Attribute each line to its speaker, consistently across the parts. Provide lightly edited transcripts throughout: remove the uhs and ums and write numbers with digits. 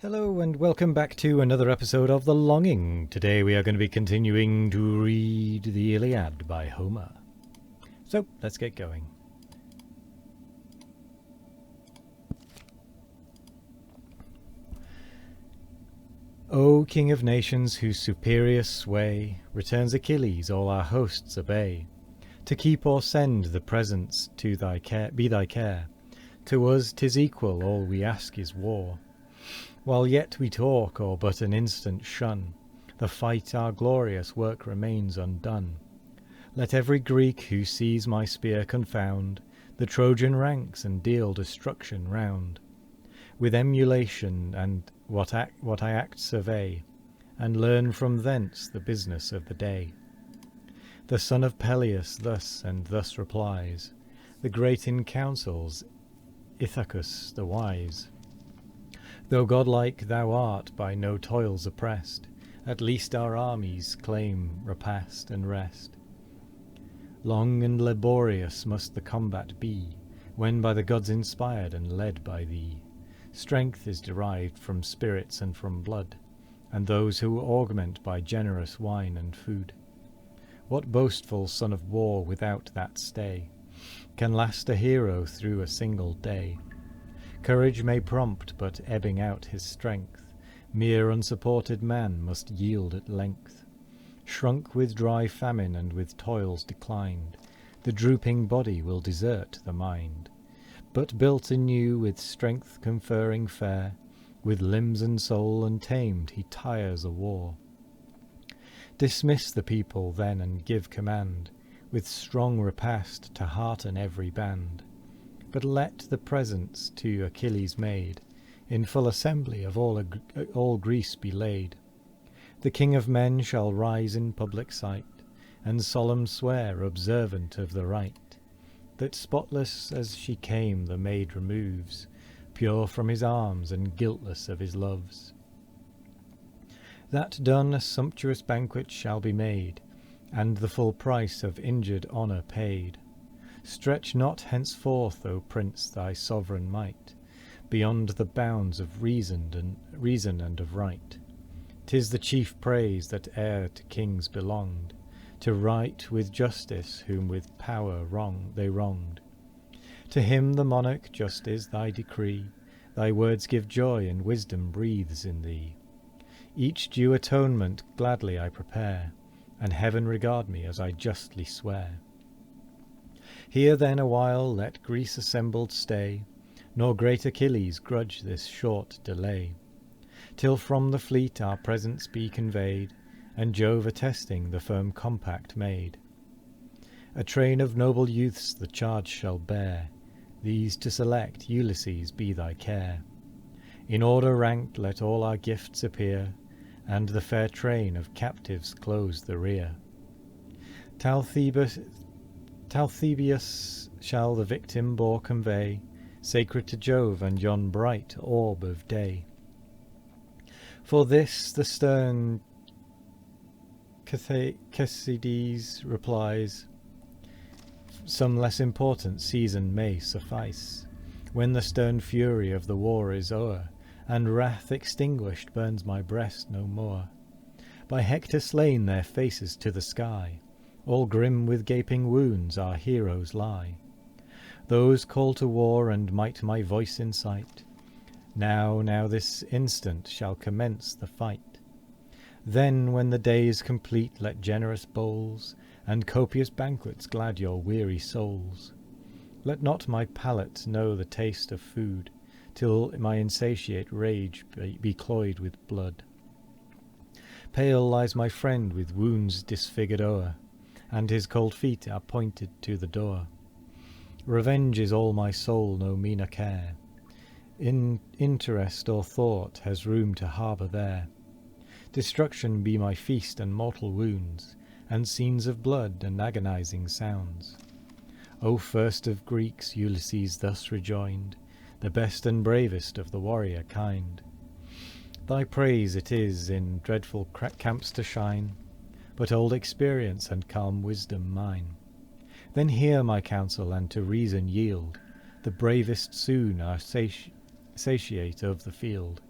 Speaker 1: Hello and welcome back to another episode of The Longing. Today we are going to be continuing to read the Iliad by Homer. So, let's get going. O King of nations, whose superior sway returns Achilles, all our hosts obey. To keep or send the presents to thy care, be thy care. To us 'tis equal, all we ask is war. While yet we talk, or but an instant shun the fight, our glorious work remains undone. Let every Greek who sees my spear confound the Trojan ranks and deal destruction round. With emulation and what I act survey, and learn from thence the business of the day. The son of Peleus thus and thus replies, the great in counsels, Ithacus the wise. Though godlike thou art by no toils oppressed, at least our armies claim repast and rest. Long and laborious must the combat be, when by the gods inspired and led by thee. Strength is derived from spirits and from blood, and those who augment by generous wine and food. What boastful son of war without that stay can last a hero through a single day? Courage may prompt, but ebbing out his strength, mere unsupported man must yield at length. Shrunk with dry famine and with toils declined, the drooping body will desert the mind. But built anew with strength conferring fair, with limbs and soul untamed he tires a war. Dismiss the people then and give command, with strong repast to hearten every band. But let the presents to Achilles made, in full assembly of all Greece be laid. The king of men shall rise in public sight, and solemn swear, observant of the rite, that spotless as she came the maid removes, pure from his arms and guiltless of his loves. That done, a sumptuous banquet shall be made, and the full price of injured honour paid. Stretch not henceforth, O prince, thy sovereign might beyond the bounds of reason and of right. 'Tis the chief praise that e'er to kings belonged, to right with justice whom with power they wronged. To him the monarch just is thy decree, thy words give joy and wisdom breathes in thee. Each due atonement gladly I prepare, and heaven regard me as I justly swear. Here then awhile let Greece assembled stay, nor great Achilles grudge this short delay, till from the fleet our presents be conveyed, and Jove attesting the firm compact made. A train of noble youths the charge shall bear, these to select, Ulysses, be thy care. In order ranked let all our gifts appear, and the fair train of captives close the rear. Talthybius shall the victim bore convey, sacred to Jove and yon bright orb of day. For this the stern Ctesides replies, some less important season may suffice, when the stern fury of the war is o'er, and wrath extinguished burns my breast no more. By Hector slain their faces to the sky, all grim with gaping wounds our heroes lie. Those call to war and might my voice incite, now this instant shall commence the fight. Then when the day is complete let generous bowls and copious banquets glad your weary souls. Let not my palate know the taste of food, till my insatiate rage be cloyed with blood. Pale lies my friend with wounds disfigured o'er, and his cold feet are pointed to the door. Revenge is all my soul, no meaner care, in interest or thought has room to harbour there. Destruction be my feast and mortal wounds, and scenes of blood and agonizing sounds. O first of Greeks, Ulysses thus rejoined, the best and bravest of the warrior kind. Thy praise it is in dreadful camps to shine, but old experience and calm wisdom mine. Then hear my counsel and to reason yield, the bravest soon are satiate of the field.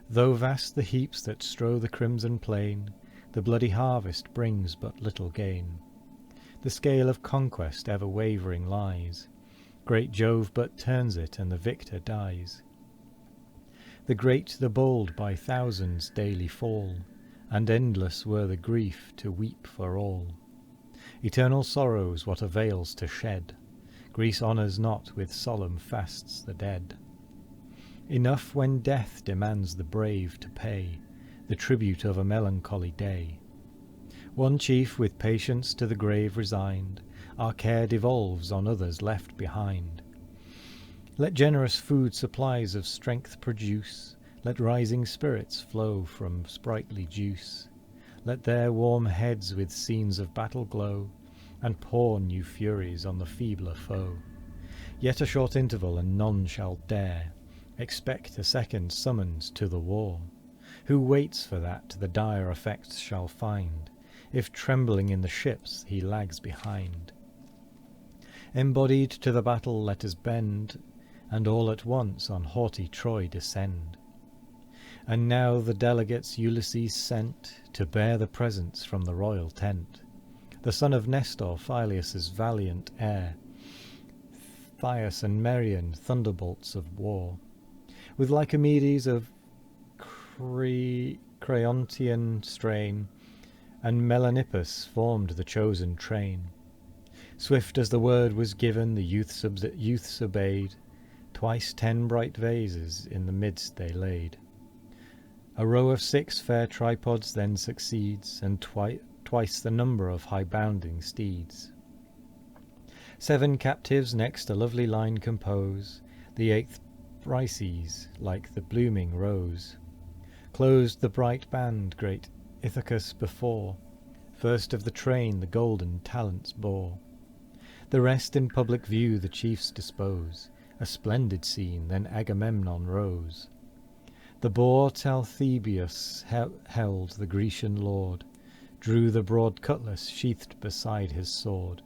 Speaker 1: Though vast the heaps that strew the crimson plain, the bloody harvest brings but little gain. The scale of conquest ever wavering lies, great Jove but turns it, and the victor dies. The great, the bold, by thousands daily fall, and endless were the grief to weep for all. Eternal sorrows what avails to shed? Greece honours not with solemn fasts the dead. Enough when death demands the brave to pay the tribute of a melancholy day. One chief with patience to the grave resigned, our care devolves on others left behind. Let generous food supplies of strength produce, let rising spirits flow from sprightly juice. Let their warm heads with scenes of battle glow, and pour new furies on the feebler foe. Yet a short interval, and none shall dare expect a second summons to the war. Who waits for that the dire effects shall find, if trembling in the ships he lags behind. Embodied to the battle let us bend, and all at once on haughty Troy descend. And now the delegates Ulysses sent to bear the presents from the royal tent. The son of Nestor, Phyleus' valiant heir, Thias and Merion, thunderbolts of war, with Lycomedes of Creontian strain, and Melanippus formed the chosen train. Swift as the word was given, the youths obeyed. Twice 10 bright vases in the midst they laid. A row of 6 fair tripods then succeeds, and twice the number of high-bounding steeds. 7 captives next a lovely line compose, the 8th Brises, like the blooming rose. Closed the bright band great Ithacus before, first of the train the golden talents bore. The rest in public view the chiefs dispose, a splendid scene, then Agamemnon rose. The boar Talthybius held, the Grecian lord, drew the broad cutlass sheathed beside his sword.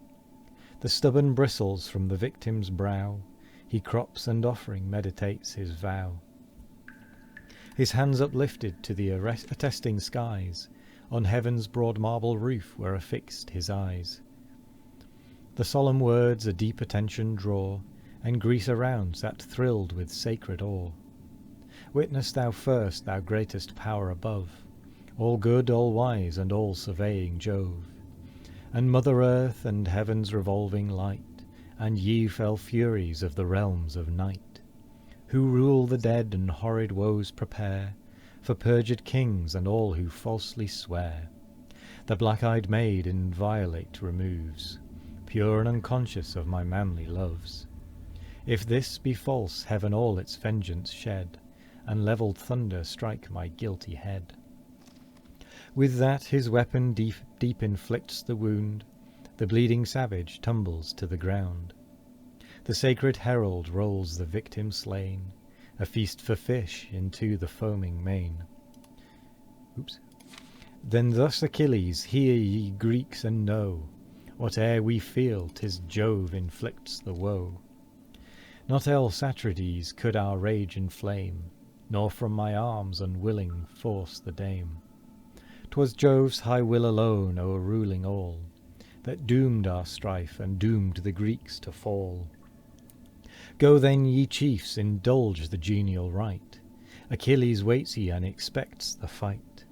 Speaker 1: The stubborn bristles from the victim's brow, he crops and offering meditates his vow. His hands uplifted to the attesting skies, on heaven's broad marble roof were affixed his eyes. The solemn words a deep attention draw, and Greece around sat thrilled with sacred awe. Witness thou first, thou greatest power above, all good, all wise, and all surveying Jove, and Mother Earth, and heaven's revolving light, and ye fell furies of the realms of night, who rule the dead and horrid woes prepare for perjured kings and all who falsely swear. The black-eyed maid inviolate removes, pure and unconscious of my manly loves. If this be false, heaven all its vengeance shed, and levelled thunder strike my guilty head. With that his weapon deep inflicts the wound, the bleeding savage tumbles to the ground. The sacred herald rolls the victim slain, a feast for fish into the foaming main. Then thus Achilles, hear ye Greeks and know, whate'er we feel, 'tis Jove inflicts the woe. Not else, Atrides, could our rage inflame, nor from my arms unwilling force the dame. 'Twas Jove's high will alone, o'erruling all, that doomed our strife and doomed the Greeks to fall. Go then, ye chiefs, indulge the genial rite. Achilles waits ye and expects the fight.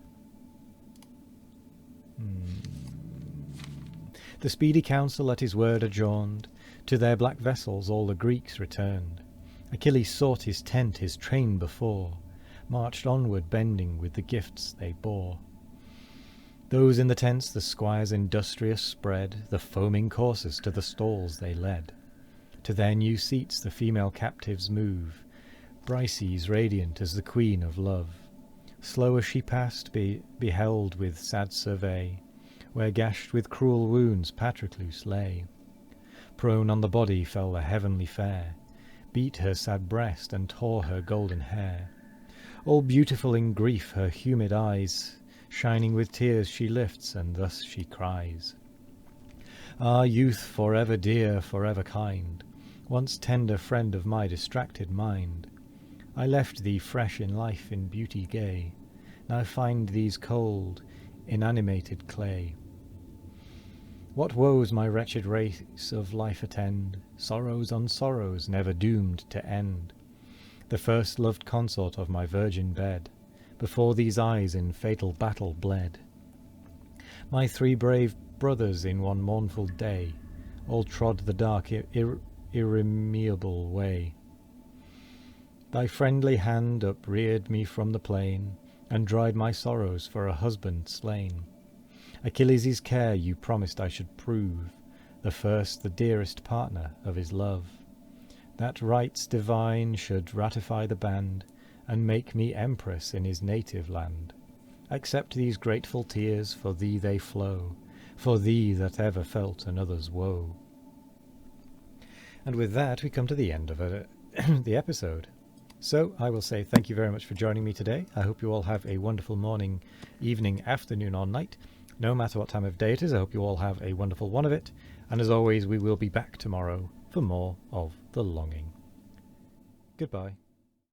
Speaker 1: The speedy council at his word adjourned, to their black vessels all the Greeks returned. Achilles sought his tent, his train before, marched onward bending with the gifts they bore. Those in the tents the squires industrious spread, the foaming coursers to the stalls they led. To their new seats the female captives move, Brises radiant as the queen of love. Slow as she passed, beheld with sad survey, where gashed with cruel wounds Patroclus lay. Prone on the body fell the heavenly fair, beat her sad breast and tore her golden hair. All beautiful in grief her humid eyes, shining with tears she lifts, and thus she cries. Ah, youth, forever dear, forever kind, once tender friend of my distracted mind, I left thee fresh in life, in beauty gay, now find these cold, inanimated clay. What woes my wretched race of life attend, sorrows on sorrows, never doomed to end. The first loved consort of my virgin bed, before these eyes in fatal battle bled. My 3 brave brothers in one mournful day, all trod the dark irremeable way. Thy friendly hand upreared me from the plain, and dried my sorrows for a husband slain. Achilles' care you promised I should prove, the first, the dearest partner of his love, that rites divine should ratify the band, and make me empress in his native land. Accept these grateful tears, for thee they flow, for thee that ever felt another's woe. And with that we come to the end of the episode. So I will say thank you very much for joining me today. I hope you all have a wonderful morning, evening, afternoon or night. No matter what time of day it is, I hope you all have a wonderful one of it. And as always, we will be back tomorrow for more of The Longing. Goodbye.